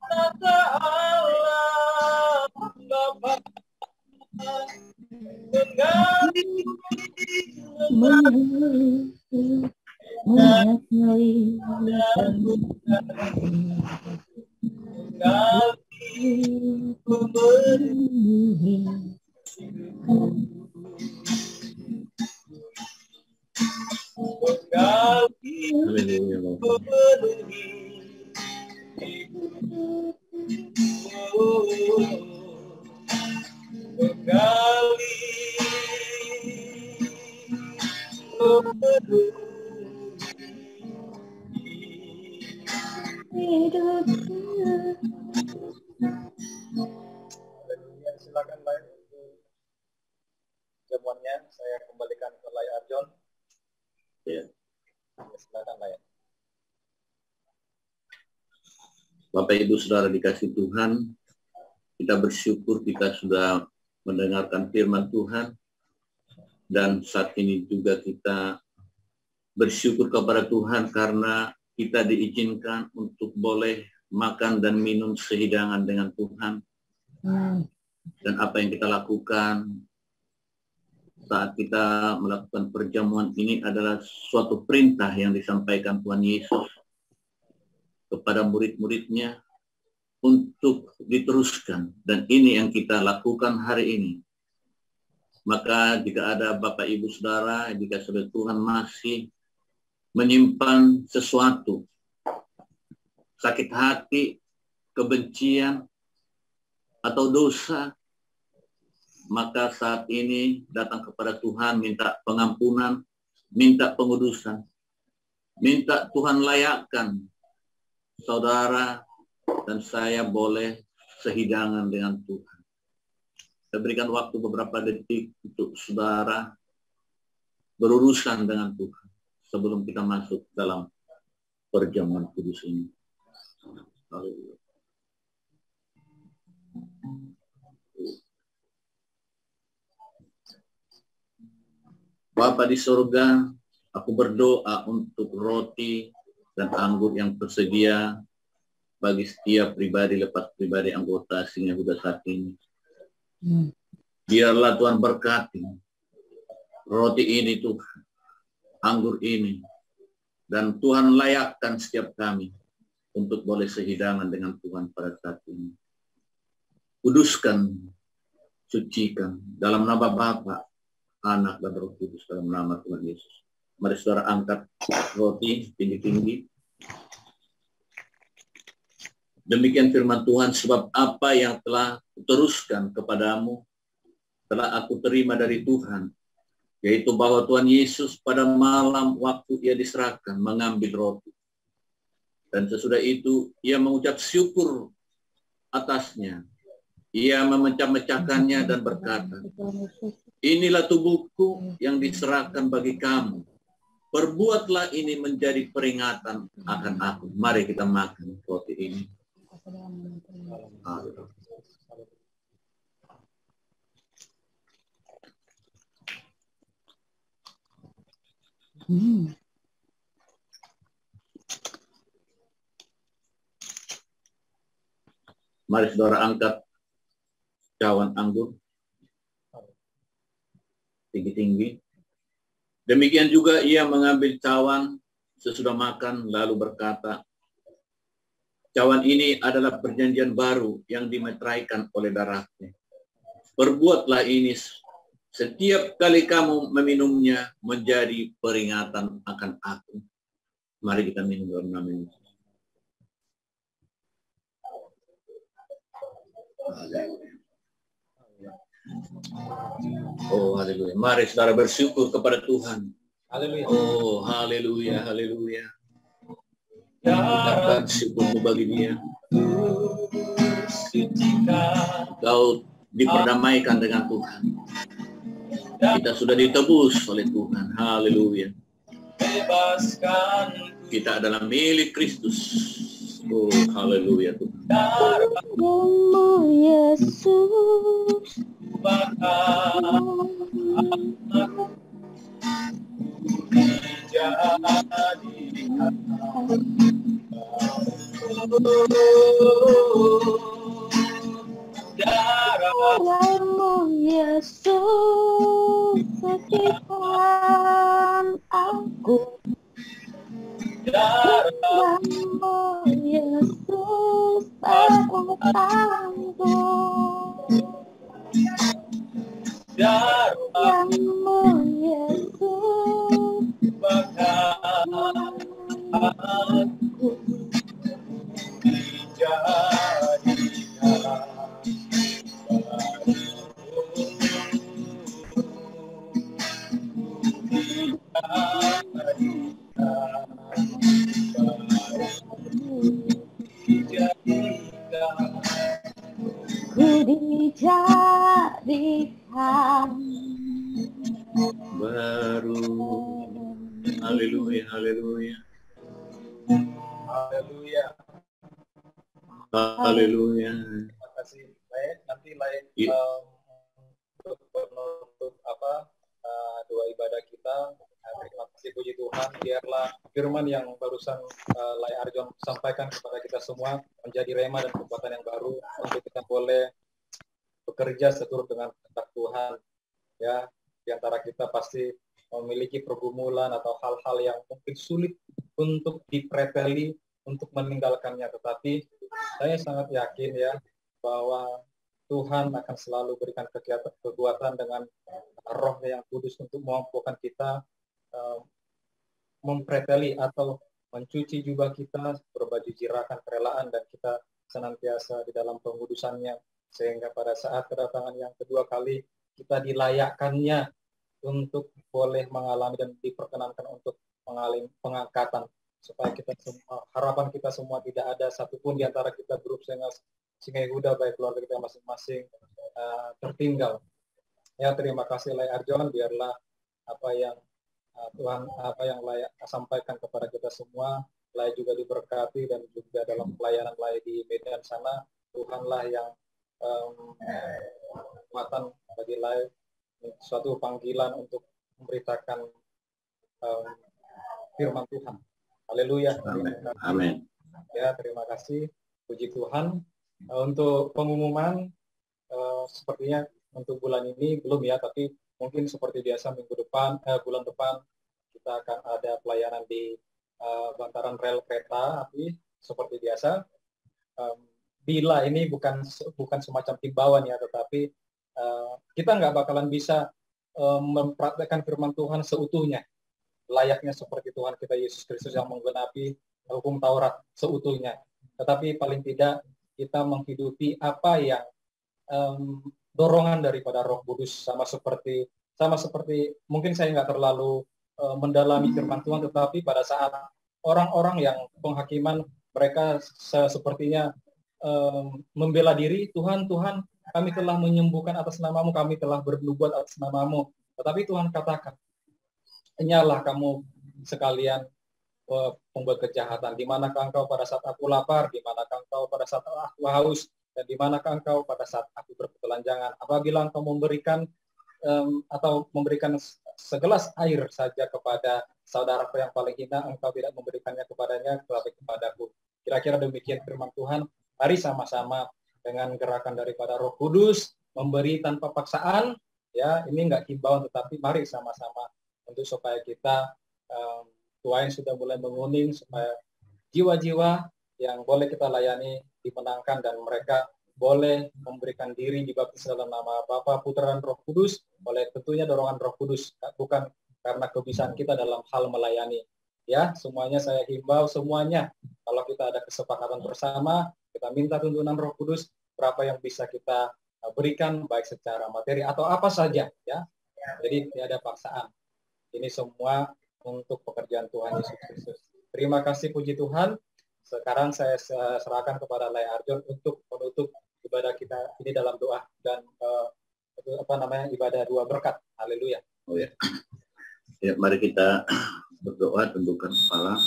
kata Allah Bapa silakan lain untuk jamuannya. Saya kembalikan ke Lai Arjon. Ya. Silakan lain. Bapak Ibu Saudara dikasih Tuhan, kita bersyukur kita sudah mendengarkan firman Tuhan, dan saat ini juga kita bersyukur kepada Tuhan karena kita diizinkan untuk boleh makan dan minum sehidangan dengan Tuhan. Dan apa yang kita lakukan saat kita melakukan perjamuan ini adalah suatu perintah yang disampaikan Tuhan Yesus kepada murid-muridnya untuk diteruskan. Dan ini yang kita lakukan hari ini. Maka jika ada Bapak Ibu Saudara, jika saudara Tuhan masih menyimpan sesuatu, sakit hati, kebencian, atau dosa, maka saat ini datang kepada Tuhan, minta pengampunan, minta pengudusan, minta Tuhan layakkan saudara dan saya boleh sehidangan dengan Tuhan. Saya berikan waktu beberapa detik untuk saudara berurusan dengan Tuhan sebelum kita masuk dalam perjamuan kudus ini. Haleluya. Bapa di surga, aku berdoa untuk roti dan anggur yang tersedia bagi setiap pribadi lepas pribadi anggota Singa Huda saat ini. Biarlah Tuhan berkati roti ini Tuhan, anggur ini, dan Tuhan layakkan setiap kami untuk boleh sehidangan dengan Tuhan pada saat ini. Kuduskan, sucikan dalam nama Bapa, Anak dan Roh Kudus, dalam nama Tuhan Yesus. Mari saudara angkat roti tinggi-tinggi. Demikian firman Tuhan, sebab apa yang telah kuteruskan kepadamu telah aku terima dari Tuhan, yaitu bahwa Tuhan Yesus pada malam waktu ia diserahkan mengambil roti. Dan sesudah itu ia mengucap syukur atasnya. Ia memecah-mecahkannya dan berkata, inilah tubuhku yang diserahkan bagi kamu. Perbuatlah ini menjadi peringatan akan aku. Mari kita makan roti ini. Mari saudara angkat cawan anggur tinggi-tinggi. Demikian juga ia mengambil cawan sesudah makan lalu berkata, cawan ini adalah perjanjian baru yang dimeteraikan oleh darahnya. Perbuatlah ini setiap kali kamu meminumnya menjadi peringatan akan aku. Mari kita minum dalam nama Yesus. Oh, haleluya. Mari saudara bersyukur kepada Tuhan. Haleluya. Oh, haleluya, haleluya. Ucapkan syukurmu bagi Dia. Kau diperdamaikan dengan Tuhan. Kita sudah ditebus oleh Tuhan. Haleluya. Kita adalah milik Kristus. Oh, haleluya Tuhan. Darahmu Yesus, darahmu Yesus, sucikan aku. Darahmu Yesus, perbuatanku. Darahmu Yesus, aku dijadikan Baru. Haleluya, haleluya. Haleluya. Haleluya. Terima kasih. Lain, nanti lain Iya. untuk penutup doa ibadah kita. Terima kasih puji Tuhan. Biarlah firman yang barusan Lai Arjon sampaikan kepada kita semua menjadi rema dan kekuatan yang baru untuk kita boleh bekerja seturut dengan kehendak Tuhan. Ya, di antara kita pasti memiliki pergumulan atau hal-hal yang mungkin sulit untuk dipreteli, untuk meninggalkannya. Tetapi saya sangat yakin ya bahwa Tuhan akan selalu berikan kekuatan dengan Roh-Nya yang kudus untuk memampukan kita mempreteli atau mencuci jubah kita berbaju jirakan kerelaan, dan kita senantiasa di dalam pengudusannya, sehingga pada saat kedatangan yang kedua kali kita dilayakkannya untuk boleh mengalami dan diperkenankan untuk mengalami pengangkatan supaya kita semua, harapan kita semua tidak ada satupun di antara kita grup Singa Yehuda, baik keluarga kita masing-masing tertinggal. Ya, terima kasih Lai Arjon, biarlah apa yang Tuhan layak sampaikan kepada kita semua, Lai juga diberkati, dan juga dalam pelayanan Lai di Medan sana, Tuhanlah yang kekuatan bagi Lai, suatu panggilan untuk memberitakan firman Tuhan. Haleluya. Amin. Ya, terima kasih. Puji Tuhan. Untuk pengumuman, sepertinya untuk bulan ini belum ya, tapi mungkin seperti biasa minggu depan, bulan depan kita akan ada pelayanan di bantaran rel kereta api seperti biasa. Bila ini bukan semacam himbauan ya, tetapi kita nggak bakalan bisa mempraktekkan firman Tuhan seutuhnya, layaknya seperti Tuhan kita Yesus Kristus yang menggenapi hukum Taurat seutuhnya. Tetapi paling tidak kita menghidupi apa yang dorongan daripada Roh Kudus, sama seperti mungkin saya nggak terlalu mendalami firman Tuhan, tetapi pada saat orang-orang yang penghakiman mereka sepertinya membela diri, Tuhan kami telah menyembuhkan atas namamu, kami telah bernubuat atas namamu. Tetapi Tuhan katakan, enyalah kamu sekalian pembuat kejahatan, di manakah engkau pada saat aku lapar, di manakah engkau pada saat aku haus, dan di manakah engkau pada saat aku berketelanjangan. Apabila engkau memberikan segelas air saja kepada saudaraku yang paling hina, engkau tidak memberikannya kepadanya, tetapi kepadaku. Kira-kira demikian firman Tuhan. Mari sama-sama dengan gerakan daripada Roh Kudus memberi tanpa paksaan. Ya, ini enggak himbauan, tetapi mari sama-sama untuk supaya kita Tuhan sudah mulai menguning, supaya jiwa-jiwa yang boleh kita layani dimenangkan, dan mereka boleh memberikan diri dibaptis dalam nama Bapa, Putra, dan Roh Kudus, oleh tentunya dorongan Roh Kudus, bukan karena kebiasaan kita dalam hal melayani. Ya, semuanya saya himbau, semuanya kalau kita ada kesepakatan bersama, kita minta tuntunan Roh Kudus, berapa yang bisa kita berikan, baik secara materi atau apa saja, ya. Jadi tidak ada paksaan. Ini semua untuk pekerjaan Tuhan Yesus Kristus. Terima kasih, puji Tuhan. Sekarang saya serahkan kepada Lai Arjon untuk menutup ibadah kita ini dalam doa dan ibadah dua berkat. Haleluya. Oh ya. Ya, mari kita berdoa, tundukkan kepala.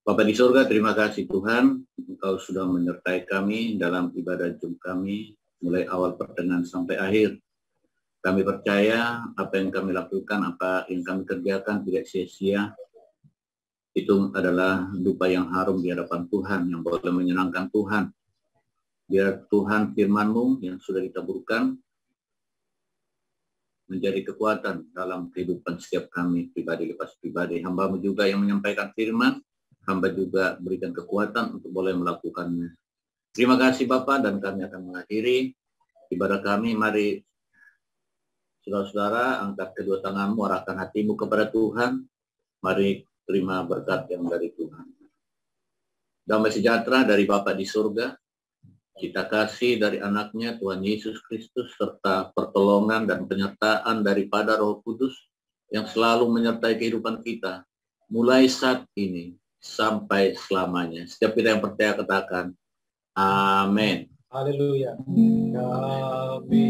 Bapa di surga, terima kasih Tuhan, Engkau sudah menyertai kami dalam ibadah Jum kami, mulai awal pertengahan sampai akhir. Kami percaya apa yang kami lakukan, apa yang kami kerjakan tidak sia-sia. Itu adalah dupa yang harum di hadapan Tuhan, yang boleh menyenangkan Tuhan. Biar Tuhan firman-Mu yang sudah ditaburkan menjadi kekuatan dalam kehidupan setiap kami, pribadi lepas pribadi. Hamba-Mu juga yang menyampaikan firman, hamba juga berikan kekuatan untuk boleh melakukannya. Terima kasih Bapak, dan kami akan mengakhiri ibadah kami. Mari saudara-saudara, angkat kedua tanganmu, arahkan hatimu kepada Tuhan. Mari terima berkat yang dari Tuhan. Damai sejahtera dari Bapa di surga, cita kasih dari anaknya Tuhan Yesus Kristus, serta pertolongan dan penyertaan daripada Roh Kudus yang selalu menyertai kehidupan kita, mulai saat ini sampai selamanya. Setiap kita yang percaya katakan, amin. Haleluya. Kami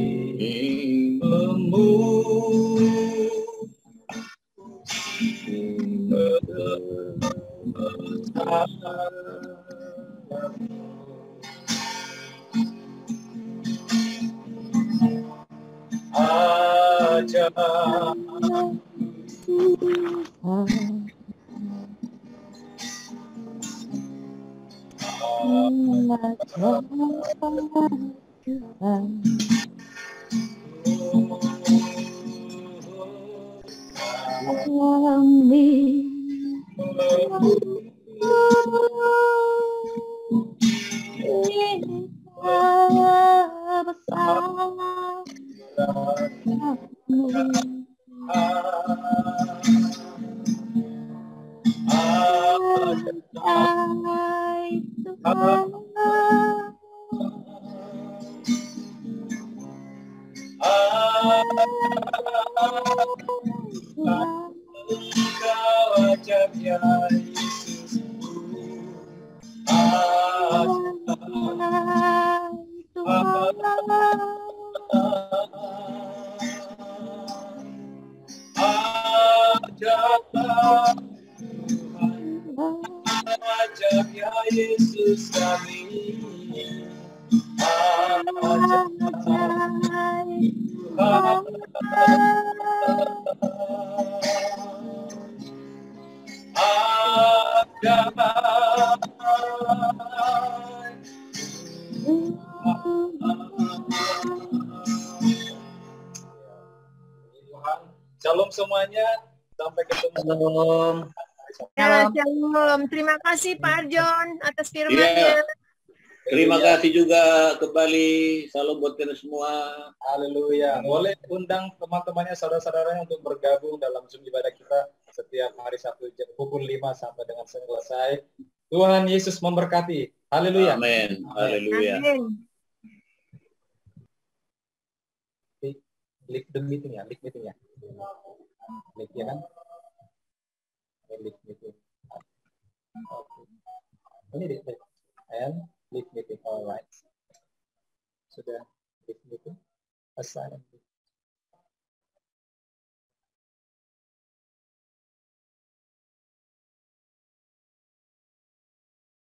Engkau aja ajak ya Yesus, ajaklah ajak ya Yesus kami, ajak Tuhan. Shalom semuanya, sampai ketemu. Shalom. Ya, shalom. Terima kasih Pak Arjon atas firman-Nya. Terima kasih juga kembali. Salam buat kita semua. Haleluya. Boleh undang teman-temannya, saudara-saudaranya untuk bergabung dalam Zoom ibadah kita setiap hari Sabtu pukul 5 sampai dengan selesai. Tuhan Yesus memberkati. Haleluya. Amin. Haleluya. Amin. Leave the meeting ya, leave meeting ya. Leave ya kan? Leave meeting. Okay. Ini deh. And leave meeting. Alright. Sudah leave meeting. Assign.